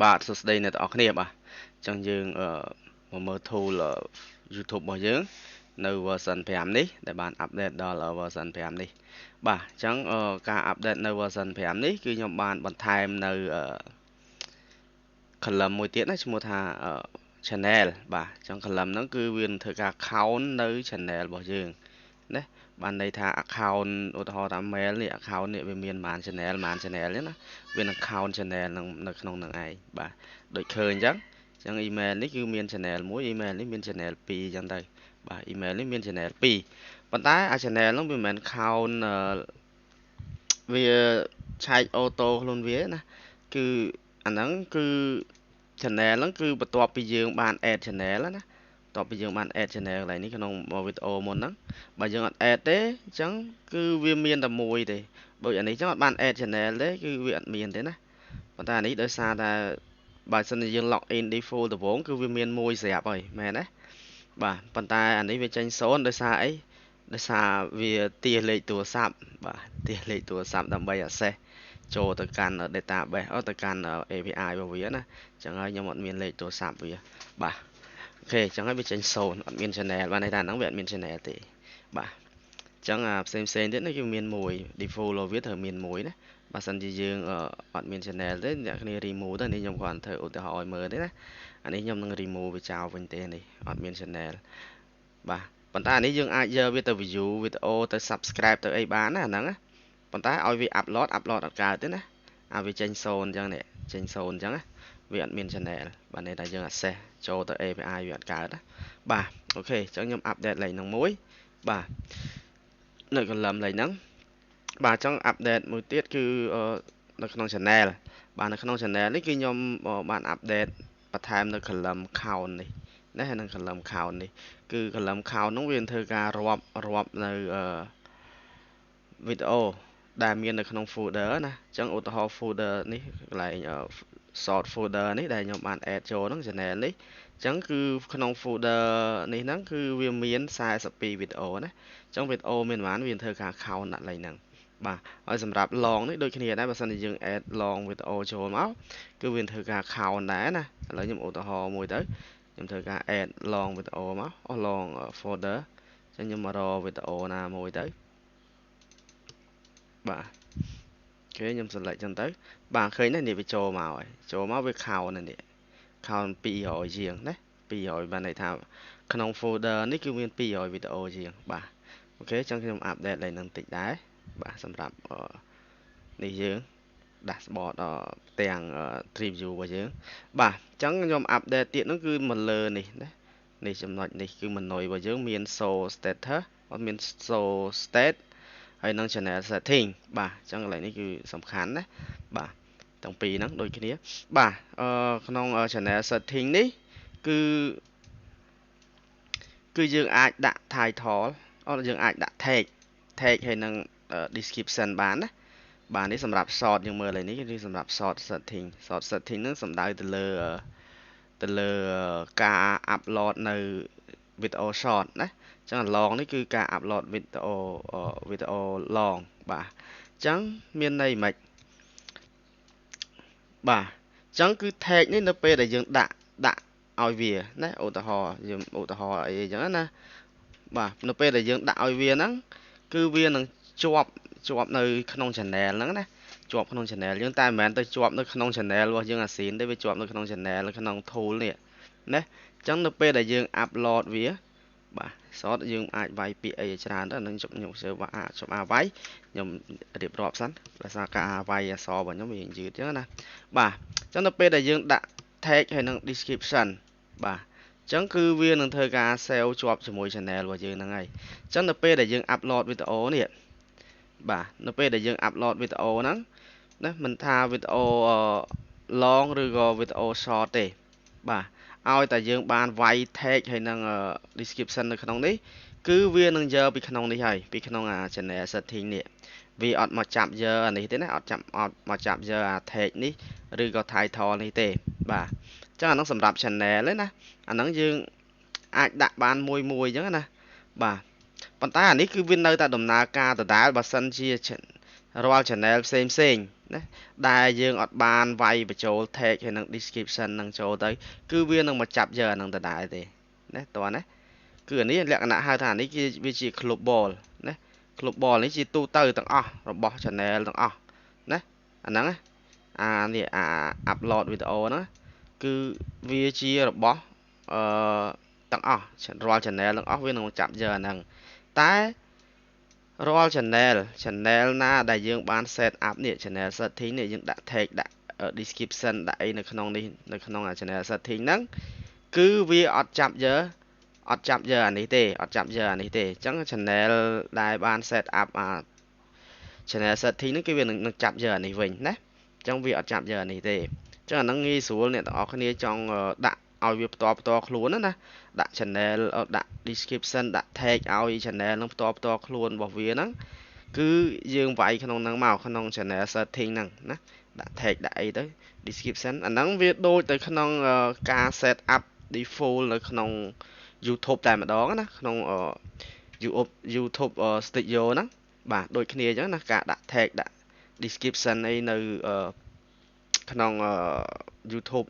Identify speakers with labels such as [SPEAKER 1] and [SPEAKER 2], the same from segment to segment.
[SPEAKER 1] បាទសួស្តីអ្នកទាំងអស់គ្នាបាទចឹងយើងមកមើល tool YouTube របស់យើងនៅ version 5នេះដែលបាន update ដល់ version 5នេះបាទអញ្ចឹងការ update នៅ version 5នេះគឺខ្ញុំបានបន្ថែមនៅcolumn មួយទៀតណាឈ្មោះថា channel បាទអញ្ចឹង column ហ្នឹងគឺវានឹងធ្វើការ count នៅ channel របស់យើងណាបានន័យថា account ឧទាហរណ៍ថា mail នេះ account នេះវាមានប៉ុន្មាន channel ប៉ុន្មាន channel ទេណាវានឹង count channel នឹងនៅក្នុងនឹងឯងបាទដូចឃើញអញ្ចឹង email នេះគឺមាន channel 1 email នេះមាន channel 2អញ្ចឹងទៅបាទ email នេះមាន channel 2ប៉ុន្តែអា channel ហ្នឹងវាមិនមែន count វាឆែកអូតូខ្លួនវាណាគឺអាហ្នឹងគឺ channel ហ្នឹងគឺបន្ទាប់ពីយើងបាន add channel ណាបន្ទាប់ពីយើងបាន add channel កន្លែងនេះក្នុងវីដេអូមុនហ្នឹងបើយើងអត់ add ទេអញ្ចឹងគឺវាមានតែមួយទេដូចអានេះអញ្ចឹងអត់បាន add channel ទេគឺវាអត់មានទេណាប៉ុន្តែអានេះដោយសារតែបើសិនជាយើង log in default ដំបូងគឺវាមានមួយស្រាប់ហើយមែនទេបាទប៉ុន្តែអានេះវាចេញ0ដោយសារអីដោយសារវាទាសលេខទូរស័ព្ទបាទទាសលេខទូរស័ព្ទដើម្បី access ចូលទៅកាន់ database ទៅកាន់ API របស់វាណាអញ្ចឹងហើយខ្ញុំអត់មានលេខទូរស័ព្ទវាបាទអូខេអញ្ចឹងហើយវាចេញ0អត់មាន channel បានន័យថាហ្នឹងវាអត់មាន channel ទេបាទអញ្ចឹងផ្សេងទៀតនេះគឺមានមួយ default របស់វាត្រូវមានមួយណាបើសិនជាយើងអត់មាន channel ទេអ្នកគ្នា remove ទៅនេះខ្ញុំគ្រាន់ធ្វើឧទាហរណ៍ឲ្យមើលទេណាអានេះខ្ញុំនឹង remove វាចោលវិញទេនេះអត់មាន channel បាទប៉ុន្តែអានេះយើងអាចយកវាទៅ view វីដេអូទៅ subscribe ទៅអីបានណាអាហ្នឹងណាប៉ុន្តែឲ្យវា upload អត់កើតទេណាវាចេញ0អញ្ចឹងនេះចេញ0អញ្ចឹងណាវាអត់មាន channel បាទន័យថាយើង access ចូលទៅ API វាអត់កើតណាបាទអូខេអញ្ចឹងខ្ញុំ update លេខហ្នឹងមួយបាទនៅ column លេខហ្នឹងបាទអញ្ចឹង update មួយទៀតគឺនៅក្នុង channel បាទនៅក្នុង channel នេះគឺខ្ញុំបាន update បន្ថែមនៅ column count នេះណាហើយនឹង column count នេះគឺ column count ហ្នឹងវានឹងធ្វើការរាប់នៅវីដេអូដែលមាននៅក្នុង folder ណាអញ្ចឹងឧទាហរណ៍ folder នេះកន្លែង short folder នេះដែលខ្ញុំបាន add ចូលហ្នឹង channel នេះអញ្ចឹងគឺក្នុង folder នេះហ្នឹងគឺវាមាន42វីដេអូណាអញ្ចឹងវីដេអូមានប៉ុន្មានវាធ្វើការ count ដាក់លេខហ្នឹងបាទហើយសម្រាប់ long នេះដូចគ្នាដែរបើសិនជាយើង add long វីដេអូចូលមកគឺវាធ្វើការ count ដែរណាឥឡូវខ្ញុំឧទាហរណ៍មួយទៅខ្ញុំធ្វើការ add long វីដេអូមកlong folder អញ្ចឹងខ្ញុំមករកវីដេអូណាមួយទៅបាទអូខេខ្ញុំ select ចឹងទៅបាទឃើញនេះវាចូលមកហើយចូលមកវា count នេះ count 200ជាងណា200បានន័យថាក្នុង folder នេះគឺមាន200វីដេអូជាងបាទអូខេអញ្ចឹងខ្ញុំ update លេខហ្នឹងតិចដែរបាទសម្រាប់នេះយើង dashboard ទាំង tree view របស់យើងបាទអញ្ចឹងខ្ញុំ update ទៀតហ្នឹងគឺមកលើនេះណានេះចំណុចនេះគឺ menu របស់យើងមាន show status មាន show state ហើយនឹង channel setting បាទអញ្ចឹងកន្លែងនេះគឺសំខាន់ណាបាទទាំងពីរហ្នឹងដូចគ្នាបាទក្នុង channel setting នេះគឺយើងអាចដាក់ title យើងអាចដាក់ tag ហើយនឹង description បានណាបាទនេះសម្រាប់ short យើងមើលឥឡូវនេះគឺសម្រាប់ short setting ហ្នឹងសំដៅទៅលើការ upload នៅវីដេអូ short ណាអញ្ចឹង long នេះគឺការ upload វីដេអូ long បាទអញ្ចឹងមានន័យមិនបាទអញ្ចឹងគឺ tag នេះនៅពេលដែលយើងដាក់ឲ្យវាណាឧទាហរណ៍អីអញ្ចឹងណាបាទនៅពេលដែលយើងដាក់ឲ្យវាហ្នឹងគឺវានឹងជាប់នៅក្នុង channel ហ្នឹងណាជាប់ក្នុង channel យើងតែមិនមែនទៅជាប់នៅក្នុង channel របស់យើងអាស៊ីនទេវាជាប់នៅក្នុង channel ក្នុង tool នេះណាអញ្ចឹងនៅពេលដែលយើង upload វាបាទ short យើងអាចវាយពាក្យអីច្រើនទៅនឹងខ្ញុំជឿថាខ្ញុំវាយខ្ញុំរៀបរាប់សិនដោយសារការវាយអក្សររបស់ខ្ញុំវាយឺតអញ្ចឹងណាបាទអញ្ចឹងនៅពេលដែលយើងដាក់ tag ហើយនឹង description បាទអញ្ចឹងគឺវានឹងធ្វើការ save ជាប់ជាមួយ channel របស់យើងហ្នឹងហើយអញ្ចឹងនៅពេលដែលយើង upload វីដេអូនេះបាទនៅពេលដែលយើង upload វីដេអូហ្នឹងណាមិនថាវីដេអូ long ឬក៏វីដេអូ short ទេបាទឲ្យតែយើងបានវាយ tag ហើយនឹង description នៅក្នុងនេះគឺវានឹងយកពីក្នុងនេះហើយពីក្នុងអា channel setting នេះវាអត់មកចាប់យកអានេះទេណាអត់មកចាប់យកអា tag នេះឬក៏ title នេះទេបាទអញ្ចឹងអាហ្នឹងសម្រាប់ channel ទេណាអាហ្នឹងយើងអាចដាក់បានមួយអញ្ចឹងណាបាទប៉ុន្តែអានេះគឺវានៅតែដំណើរការដដែលបើសិនជា រាល់ channel ផ្សេងណាដែលយើងអត់បានវាយបញ្ចូល tag ហើយនឹង description នឹងចូលទៅគឺវានឹងមកចាប់យកអានឹងដដែលទេណាតោះណាគឺអានេះលក្ខណៈហៅថាអានេះវាជា global ណា global នេះជាទូទៅទាំងអស់របស់ channel ទាំងអស់ណាអាហ្នឹងនេះupload វីដេអូហ្នឹងគឺវាជារបស់អឺទាំងអស់រាល់ channel ទាំងអស់វានឹងចាប់យកអាហ្នឹងតែរាល់ channel ណាដែលយើងបាន set up នេះ channel setting នេះយើងដាក់ tag ដាក់ description ដាក់អីនៅក្នុងនេះនៅក្នុង channel setting ហ្នឹងគឺវាអត់ចាប់យកអានេះទេអត់ចាប់យកអានេះទេអញ្ចឹង channel ដែលបាន set up channel setting ហ្នឹងគឺវានឹងចាប់យកអានេះវិញណាអញ្ចឹងវាអត់ចាប់យកអានេះទេអញ្ចឹងអាហ្នឹងងាយស្រួលអ្នកទាំងអស់គ្នាចង់ដាក់ឲ្យវាផ្ទាល់ខ្លួនណាដាក់ channel ដាក់ description ដាក់ tag ឲ្យ channel ហ្នឹងផ្ទាល់ខ្លួនរបស់វាហ្នឹងគឺយើងវាយក្នុងហ្នឹងមកក្នុង channel setting ហ្នឹងណាដាក់ tag ដាក់អីទៅ description អាហ្នឹងវាដូចទៅក្នុងការ set up default នៅក្នុង YouTube តែម្ដងណាក្នុង YouTube Studio ហ្នឹងបាទដូចគ្នាអញ្ចឹងណាការដាក់ tag ដាក់ description អីនៅក្នុង YouTube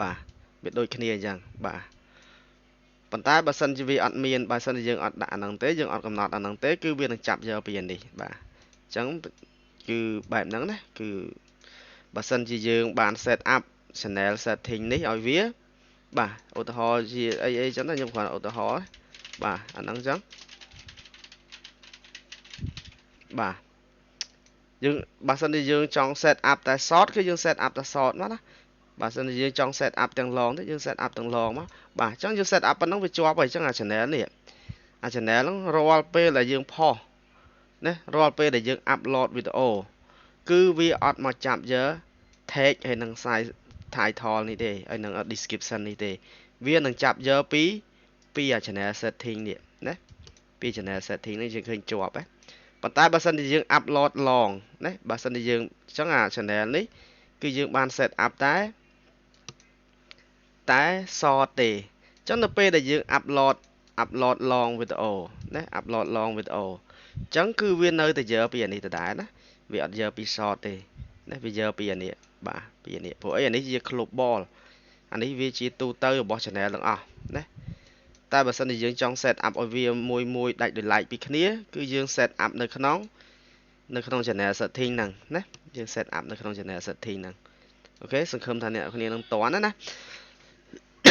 [SPEAKER 1] បាទវាដូចគ្នាអញ្ចឹងបាទប៉ុន្តែបើសិនជាវាអត់មានបើសិនជាយើងអត់ដាក់អាហ្នឹងទេយើងអត់កំណត់អាហ្នឹងទេគឺវានឹងចាប់យកពីអានេះបាទអញ្ចឹងគឺបែបហ្នឹងណាគឺបើសិនជាយើងបាន set up channel setting នេះឲ្យវាបាទឧទាហរណ៍ជាអីចឹងណាខ្ញុំគ្រាន់ឧទាហរណ៍បាទអាហ្នឹងចឹងបាទយើងបើសិនជាយើងចង់ set up តែ short គឺយើង set up តែ short មកណាបើសិនជាយើងចង់ set up ទាំង long ទៅយើង set up ទាំង long មកបាទអញ្ចឹងយើង set up ប៉ុណ្ណឹងវាជាប់ហើយអញ្ចឹងអា channel នេះអា channel ហ្នឹងរាល់ពេលដែលយើងផុសណារាល់ពេលដែលយើង upload វីដេអូគឺវាអត់មកចាប់យក tag ហើយនឹង size title នេះទេហើយនឹង description នេះទេវានឹងចាប់យកពីអា channel setting នេះណាពី channel setting នេះយើងឃើញជាប់ហ្នឹងប៉ុន្តែបើសិនជាយើង upload long ណាបើសិនជាយើងអញ្ចឹងអា channel នេះគឺយើងបាន set up តែ short ទេអញ្ចឹងនៅពេលដែលយើង upload long វីដេអូណា upload long វីដេអូអញ្ចឹងគឺវានៅតែយកពីអានេះដដែលណាវាអត់យកពី short ទេណាវាយកពីអានេះបាទពីអានេះព្រោះអីអានេះជា global អានេះវាជាទូទៅរបស់ channel ទាំងអស់ណាតែបើសិនជាយើងចង់ set up ឲ្យវាមួយដាច់ដោយឡែកពីគ្នាគឺយើង set up នៅក្នុង channel setting ហ្នឹងណាយើង set up នៅក្នុង channel setting ហ្នឹងអូខេសង្ឃឹមថាអ្នកគ្នានឹងតន់ណាអ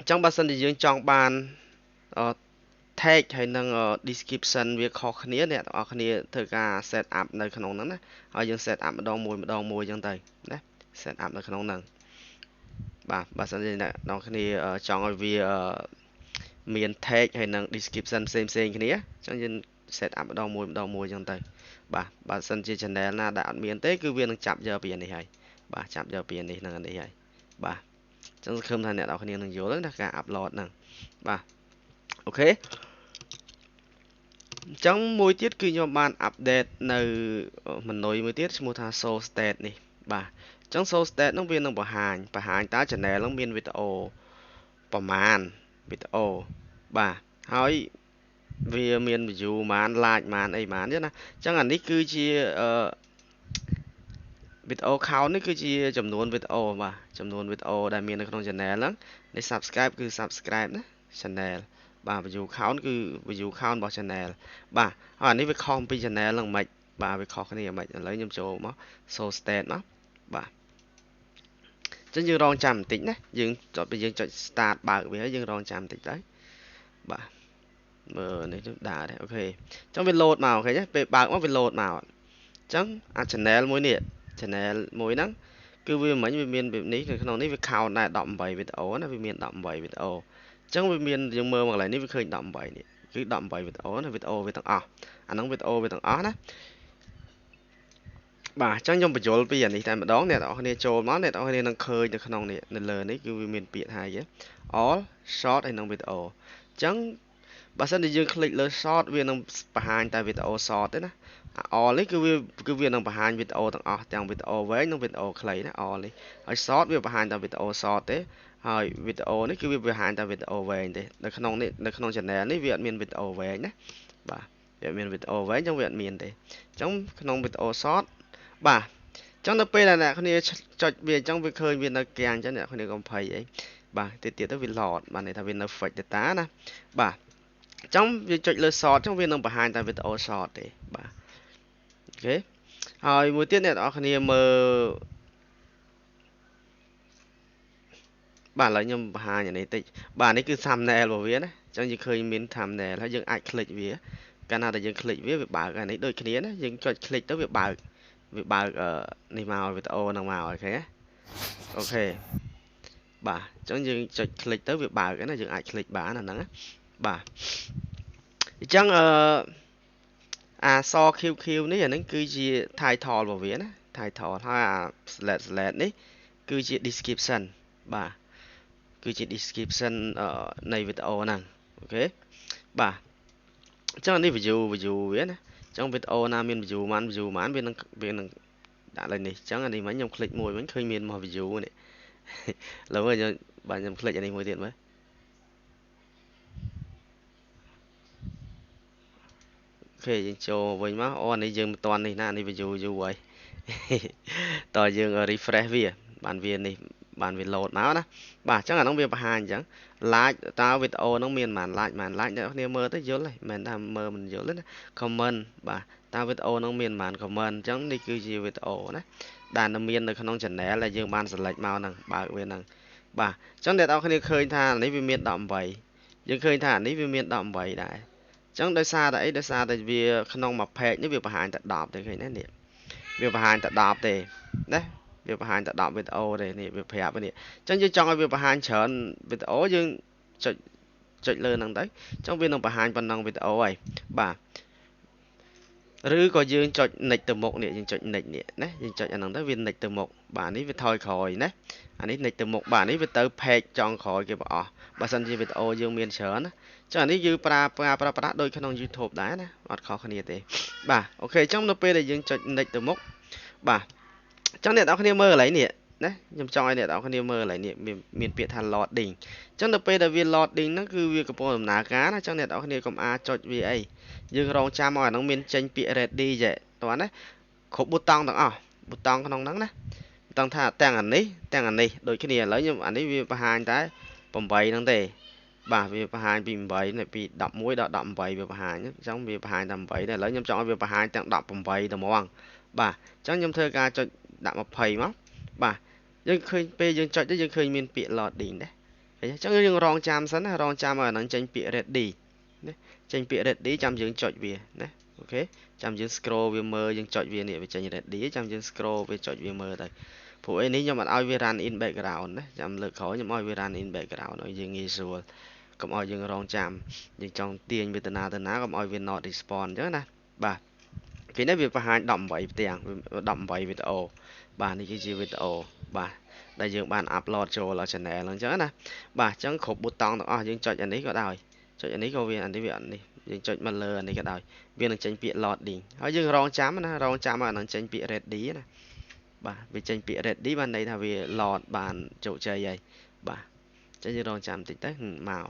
[SPEAKER 1] ញ្ចឹងបើសិនជាយើងចង់បាន tag ហើយនឹង description វាខុសគ្នាអ្នកទាំងអស់គ្នាធ្វើការ set up នៅក្នុងហ្នឹងណាហើយយើង set up ម្ដងមួយអញ្ចឹងទៅណា set up នៅក្នុងហ្នឹងបាទបើសិនជាអ្នកទាំងគ្នាចង់ឲ្យវាមាន tag ហើយនឹង description ផ្សេងគ្នាអញ្ចឹងយើង set up ម្ដងមួយអញ្ចឹងទៅបាទបើសិនជា channel ណាដែលអត់មានទេគឺវានឹងចាប់យកពីអានេះហើយបាទចាប់យកពីអានេះនឹងអានេះហើយបាទអញ្ចឹងសង្ឃឹមថាអ្នកទាំងគ្នានឹងយល់ណាការ upload ហ្នឹងបាទអូខេអញ្ចឹងមួយទៀតគឺខ្ញុំបាន update នៅ menu មួយទៀតឈ្មោះថា show state នេះបាទអញ្ចឹង show state ហ្នឹងវានឹងបង្ហាញតើ channel ហ្នឹងមានវីដេអូប្រមាណវីដេអូបាទហើយវាមាន view ប៉ុន្មាន like ប៉ុន្មានអីប៉ុន្មានទេណាអញ្ចឹងអានេះគឺជាវីដេអូ count នេះគឺជាចំនួនវីដេអូបាទចំនួនវីដេអូដែលមាននៅក្នុង channel ហ្នឹងនេះ subscribe គឺ subscribe ណា channel បាទ view count គឺ view count របស់ channel បាទហើយអានេះវាខុសពី channel ហ្នឹងមិនបាទវាខុសគ្នាមិនឥឡូវខ្ញុំចូលមក show state មកបាទអញ្ចឹងយើងរងចាំបន្តិចណាយើងចុច start បើកវាហើយយើងរងចាំបន្តិចទៅបាទមើលនេះដើរដែរអូខេអញ្ចឹងវា load មកអូខេទេពេលបើកមកវា load មកអញ្ចឹងអា channel មួយនេះ channel មួយហ្នឹងគឺវាមិញវាមានបែបនេះនៅក្នុងនេះវា count ដែរ18វីដេអូណាវាមាន18វីដេអូអញ្ចឹងវាមានយើងមើលមកកន្លែងនេះវាឃើញ18នេះគឺ18វីដេអូណាវីដេអូវាទាំងអស់អាហ្នឹងវីដេអូវាទាំងអស់ណាបាទអញ្ចឹងខ្ញុំបញ្យល់ពីអានេះតែម្ដងអ្នកនរគ្នាចូលមកអ្នកនរគ្នានឹងឃើញនៅក្នុងនេះនៅលើនេះគឺវាមានពាក្យថាអី all short ហើយនឹងវីដេអូអញ្ចឹងបើសិនជាយើងคลิกលើ short វានឹងបង្ហាញតែវីដេអូ short ទេណា all នេះគឺវានឹងបង្ហាញវីដេអូទាំងអស់ទាំងវីដេអូវែងនិងវីដេអូខ្លីណា all នេះហើយ short វាបង្ហាញតែវីដេអូ short ទេហើយវីដេអូនេះគឺវាបង្ហាញតែវីដេអូវែងទេនៅក្នុងនេះនៅក្នុង channel នេះវាអត់មានវីដេអូវែងណាបាទ វាមានវីដេអូវែងចឹងវាអត់មានទេចឹងក្នុងវីដេអូ short បាទចឹងនៅពេលដែលអ្នកគ្នាចុចវាចឹងវាឃើញវានៅកៀងចឹងអ្នកគ្នាកុំភ័យអីបាទទៀតទៅវា load បាទន័យថាវានៅ fetch data ណាបាទចឹងវាចុចលើ short ចឹងវានឹងបង្ហាញតែវីដេអូ short ទេបាទអូខេហើយមួយទៀតអ្នកនរគ្នាមើលបាទឥឡូវខ្ញុំបង្ហាញអានេះតិចបាទនេះគឺ thumbnail របស់វាណាចឹងយើងឃើញមាន thumbnail ហើយយើងអាច click វាកាលណាដែលយើង click វាបើកអានេះដូចគ្នាណាយើងចុច click ទៅវាបើកនេះមកវីដេអូហ្នឹងមកអូខេអូខេបាទអញ្ចឹងយើងចុច click ទៅវាបើកណាយើងអាច click បានអាហ្នឹងណាបាទអញ្ចឹងអា ស QQ នេះអាហ្នឹងគឺជា title របស់វាណា title ហើយអា select នេះគឺជា description បាទគឺជា description នៃវីដេអូហ្នឹងអូខេបាទអញ្ចឹងនេះ view វាណាអញ្ចឹងវីដេអូណាមាន view ប៉ុន្មានវានឹងដាក់លើនេះអញ្ចឹងអានេះមិញខ្ញុំ click មួយវិញឃើញមានមក view នេះឥឡូវខ្ញុំបាទខ្ញុំ click អានេះមួយទៀតមើលអូខេយើងចូលវិញមកអូអានេះយើងមិនតាន់នេះណាអានេះ view យូរហើយតើយើង refresh វាបានវានេះបានវា load មកណាបាទអញ្ចឹងអាហ្នឹងវាបង្ហាញអញ្ចឹង like តើវីដេអូហ្នឹងមានប៉ុន្មាន like អ្នកគ្នាមើលទៅយល់ហើយមិនមែនថាមើលមិនយល់ទេណា comment បាទតើវីដេអូហ្នឹងមានប៉ុន្មាន comment អញ្ចឹងនេះគឺជាវីដេអូណាដែលមាននៅក្នុង channel ដែលយើងបាន select មកហ្នឹងបើកវាហ្នឹងបាទអញ្ចឹងអ្នកនរគ្នាឃើញថានេះវាមាន18យើងឃើញថានេះវាមាន18ដែរអញ្ចឹងដោយសារតែអីដោយសារតែវាក្នុងមួយ page នេះវាបង្ហាញតែ10ទេឃើញទេនេះវាបង្ហាញតែ10ទេណាវាបង្ហាញតែ10វីដេអូទេនេះវាប្រាប់នេះអញ្ចឹងយើងចង់ឲ្យវាបង្ហាញច្រើនវីដេអូយើងចុចលើហ្នឹងទៅអញ្ចឹងវានឹងបង្ហាញប៉ុណ្ណឹងវីដេអូហើយបាទឬក៏យើងចុច next ទៅមុខនេះយើងចុច next នេះណាយើងចុចអាហ្នឹងទៅវា next ទៅមុខបាទនេះវាថយក្រោយណាអានេះ next ទៅមុខបាទនេះវាទៅ page ចុងក្រោយគេបង្អស់បើសិនជាវីដេអូយើងមានច្រើនណាចឹងអានេះយើងប្រើប្រាស់ដូចក្នុង YouTube ដែរណាអត់ខុសគ្នាទេបាទអូខេអញ្ចឹងនៅពេលដែលយើងចុច next ទៅមុខបាទអញ្ចឹងអ្នកនរគ្នាមើលកន្លែងនេះណាខ្ញុំចង់ឲ្យអ្នកនរគ្នាមើលកន្លែងនេះមានពាក្យថា loading អញ្ចឹងនៅពេលដែលវា loading ហ្នឹងគឺវាកំពុងដំណើរការណាអញ្ចឹងអ្នកនរគ្នាកុំអាចចុចវាអីយើងរងចាំឲ្យអាហ្នឹងមានចេញពាក្យ ready ចេះតោះណាគ្រប់ប៊ូតុងទាំងអស់ប៊ូតុងក្នុងហ្នឹងណាទាំងថាទាំងអានេះដូចគ្នាឥឡូវខ្ញុំអានេះវាបង្ហាញតែ8ហ្នឹងទេបាទវាបង្ហាញពី8ពី11ដល់18វាបង្ហាញអញ្ចឹងវាបង្ហាញតែ8ដែរឥឡូវខ្ញុំចង់ឲ្យវាបង្ហាញទាំង18តែហ្មងបាទអញ្ចឹងខ្ញុំធ្វើការចុចដាក់20មកបាទយើងឃើញពេលយើងចុចទៅយើងឃើញមានពាក្យ loading ដែរអញ្ចឹងយើងរងចាំសិនណារងចាំឲ្យអាហ្នឹងចេញពាក្យ ready ណាចេញពាក្យ ready ចាំយើងចុចវាណាអូខេចាំយើង scroll វាមើលយើងចុចវានេះវាចេញ ready ចាំយើង scroll វាចុចវាមើលទៅព្រោះអីនេះខ្ញុំអត់ឲ្យវា run in background ណាចាំលើកក្រោយខ្ញុំឲ្យវា run in background ឲ្យយើងងាយស្រួលកុំឲ្យយើងរងចាំយើងចង់ទាញវាទៅណាកុំឲ្យវា not respond អញ្ចឹងណាបាទពេលនេះវាបង្ហាញ18ផ្ទាំង18វីដេអូបាទនេះគឺជាវីដេអូបាទដែលយើងបាន upload ចូលដល់ channel ហ្នឹងអញ្ចឹងណាបាទអញ្ចឹងគ្រប់ប៊ូតុងទាំងអស់យើងចុចអានេះក៏ដោយចុចអានេះក៏វាអានេះវាអត់នេះយើងចុចមកលើអានេះក៏ដោយវានឹងចេញពាក្យ loading ហើយយើងរងចាំណារងចាំឲ្យអានឹងចេញពាក្យ ready ណាបាទវាចេញពាក្យ ready បានន័យថាវា load បានជោគជ័យហើយបាទអញ្ចឹងយើងរងចាំតិចទៅមក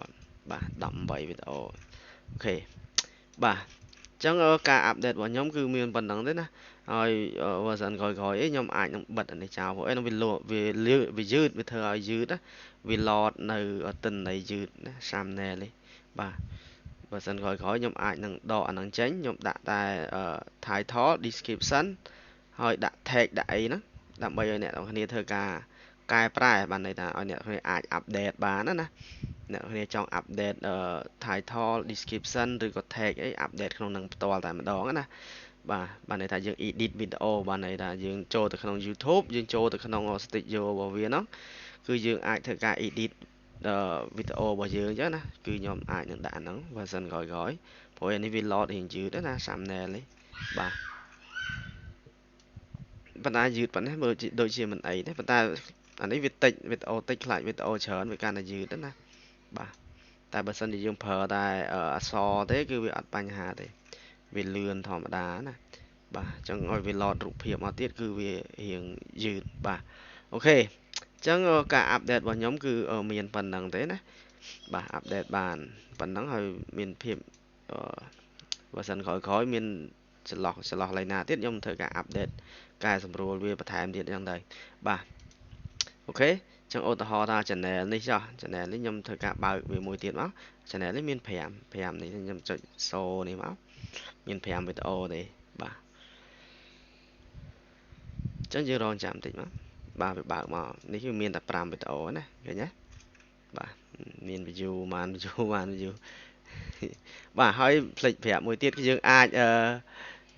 [SPEAKER 1] បាទ18វីដេអូអូខេបាទអញ្ចឹងការអាប់ដេតរបស់ខ្ញុំគឺមានប៉ុណ្្នឹងទេណាហើយ version ក្រោយៗអីខ្ញុំអាចនឹងបិទអានេះចោលព្រោះអីនឹងវាយឺតវាធ្វើឲ្យយឺតណាវា load នៅទិន្នន័យយឺតណា thumbnail នេះបាទបើសិនក្រោយៗខ្ញុំអាចនឹងដកអានឹងចេញខ្ញុំដាក់តែ title description ហើយដាក់ tag ដាក់អីហ្នឹងដើម្បីឲ្យអ្នកនរគ្នាធ្វើការកែប្រែបានន័យថាឲ្យអ្នកនរគ្នាអាច update បានណាអ្នកនរគ្នាចង់ update title description ឬក៏ tag អី update ក្នុងនឹងផ្ទាល់តែម្ដងណាបាទបានន័យថាយើង edit video បានន័យថាយើងចូលទៅក្នុង YouTube យើងចូលទៅក្នុង studio របស់វាហ្នឹងគឺយើងអាចធ្វើការ edit វីដេអូរបស់យើងអញ្ចឹងណាគឺខ្ញុំអាចនឹងដាក់ហ្នឹង version ក្រោយៗព្រោះអានេះវា load រៀងយឺតណា thumbnail នេះបាទប៉ុន្តែយឺតប៉ុណ្ណេះមើលដូចជាមិនអីទេប៉ុន្តែអានេះវាតិចវីដេអូតិចខ្លាចវីដេអូច្រើនវាកាន់តែយឺតណាបាទតែបើសិនជាយើងប្រើតែអក្សរទេគឺវាអត់បញ្ហាទេវាលឿនធម្មតាណាបាទអញ្ចឹងឲ្យវា load រូបភាពមកទៀតគឺវារៀងយឺតបាទអូខេអញ្ចឹងការអាប់ដេតរបស់ខ្ញុំគឺមានប៉ុណ្្នឹងទេណាបាទអាប់ដេតបានប៉ុណ្ណឹងហើយមានភាព បើសិនក្រោយមានចន្លោះឡើយណាទៀតខ្ញុំធ្វើការអាប់ដេតកែសម្រួលវាបន្ថែមទៀតអញ្ចឹងទៅបាទអូខេអញ្ចឹងឧទាហរណ៍ថា channel នេះចុះ channel នេះខ្ញុំធ្វើការបើកវាមួយទៀតមក channel នេះមាន5នេះខ្ញុំចុចសូនេះមកមាន5វីដេអូទេបាទអញ្ចឹងយើងរងចាំបន្តិចមកបាទវាបើកមកនេះគឺមានតែ5វីដេអូណាឃើញទេបាទមាន view បាន view បាន view បាទហើយផ្លេចប្រាប់មួយទៀតគឺយើងអាច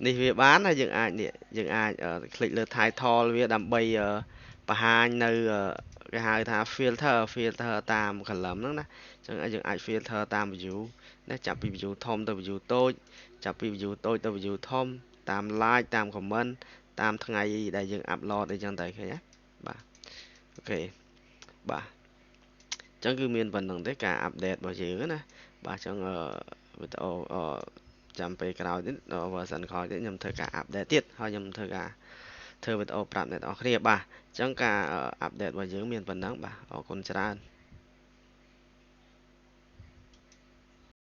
[SPEAKER 1] នេះវាបានហើយយើងអាចនេះយើងអាចคลิกលើ title វាដើម្បីបង្ហាញនៅគេហៅថា filter តាម column ហ្នឹងណាអញ្ចឹងយើងអាច filter តាម view ណាចាប់ពី view ធំទៅ view តូចចាប់ពី view តូចទៅ view ធំតាម like តាម comment តាមថ្ងៃដែលយើង upload អីចឹងទៅឃើញទេបាទអូខេបាទអញ្ចឹងគឺមានប៉ុណ្្នឹងទេការ update របស់យើងណាបាទអញ្ចឹងវីដេអូចាំពេលក្រោយទៀត version ក្រោយទៀតខ្ញុំធ្វើការ update ទៀតហើយខ្ញុំធ្វើការធ្វើវីដេអូប្រាប់អ្នកនរគ្នាបាទអញ្ចឹងការ update របស់យើងមានប៉ុណ្ណឹងបាទអរគុណច្រើន